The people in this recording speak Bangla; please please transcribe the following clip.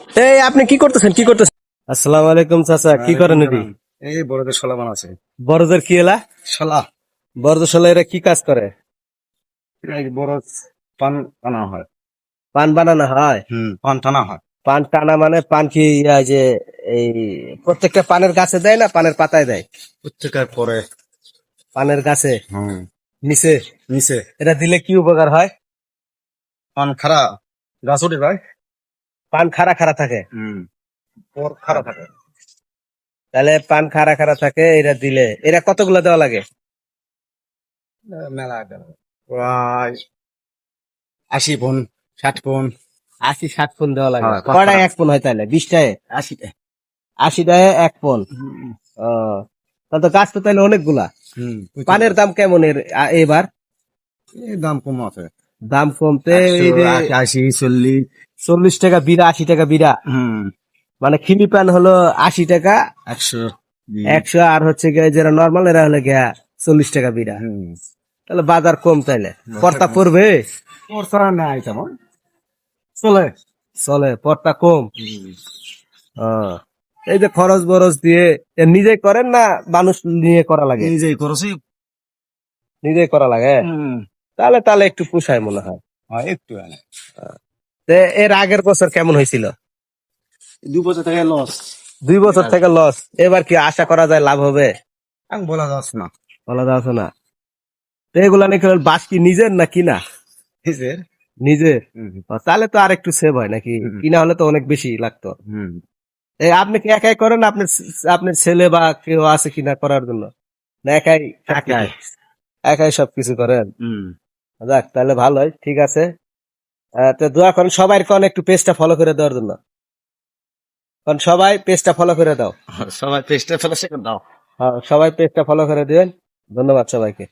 এই আপনি কি করতেছেন আসসালামু আলাইকুম চাচা, কি করেন এটি? এই বড়দের শোলা বানাচ্ছে। বড়দের কি এলা? শোলা বড়দের শালা এরা কি কাজ করে? এই বড় পান টানা হয়। পান বানানো হয়? পান টানা হয়। পান টানা মানে পান কি যে এই প্রত্যেকটা পানের গাছে দেয় না পানের পাতায় দেয়? প্রত্যেকের পরে পানের গাছে হুম নিচে নিচে এটা দিলে কি উপকার হয়? পান খারা গাছ উঠে যায়। পান খাড়া খাড়া থাকে। পর খারা থাকে। তাহলে পান খাড়া খাড়া থাকে, এরা দিলে এরা কতগুলো দেওয়া লাগে? মেলা প্রায় 80 পন 60 পন। 80-60 পন দেওয়া লাগে। হ্যাঁ, কয়টায় 1 পন হয় তাহলে? 20টায় 80 80টায় 1 পন। ও, তাহলে তো গাছ তো তাহলে অনেকগুলা। পানের দাম কেমন এবার? এই দাম কম আছে। দাম কমতে এই যে 80 40। 40 টাকা বিড়া, 80 টাকা বিড়া। মানে খিলি পান হলো 80 টাকা 100 100, আর হচ্ছে গিয়ে যারা নর্মাল এরা হলো গিয়া 40 টাকা বিড়া। তাহলে বাজার কম, তাইলে পর্তা পড়বে। পড়তা নাই তেমন চলে। চলে, পর্তা কম। আহ, এই যে খরচ বরচ দিয়ে নিজে করেন না মানুষ নিয়ে করা লাগে? নিজেই করছি। নিজে করা লাগে। তাহলে তাহলে একটু পোষায় মনে হয়। একটু তে এর আগের বছর কেমন হয়েছিল? 2 বছর থেকে লস। 2 বছর থেকে লস। এবার কি আশা করা যায় লাভ হবে? আমি বলা যাচ্ছে না। বলা যাচ্ছে না। তো এগুলা নাকি বাস কি নিজের না কিনা? নিজের। নিজের। তাহলে তো আর একটু সেভ হয় নাকি? কিনা হলে তো অনেক বেশি লাগতো। এই আপনি কি একাই করেন? আপনার আপনার ছেলে বা কেউ আছে কিনা করার জন্য? না একাই? একাই। একাই সবকিছু করেন? যাক, তাহলে ভালোই, ঠিক আছে। তো দোয়া করেন সবাই, কোন একটু পেজটা ফলো করে দেওয়ার জন্য। কারণ সবাই পেজটা ফলো করে দাও। সবাই চেষ্টা ফেলে সে দাও। সবাই পেজটা ফলো করে দিবেন। ধন্যবাদ সবাইকে।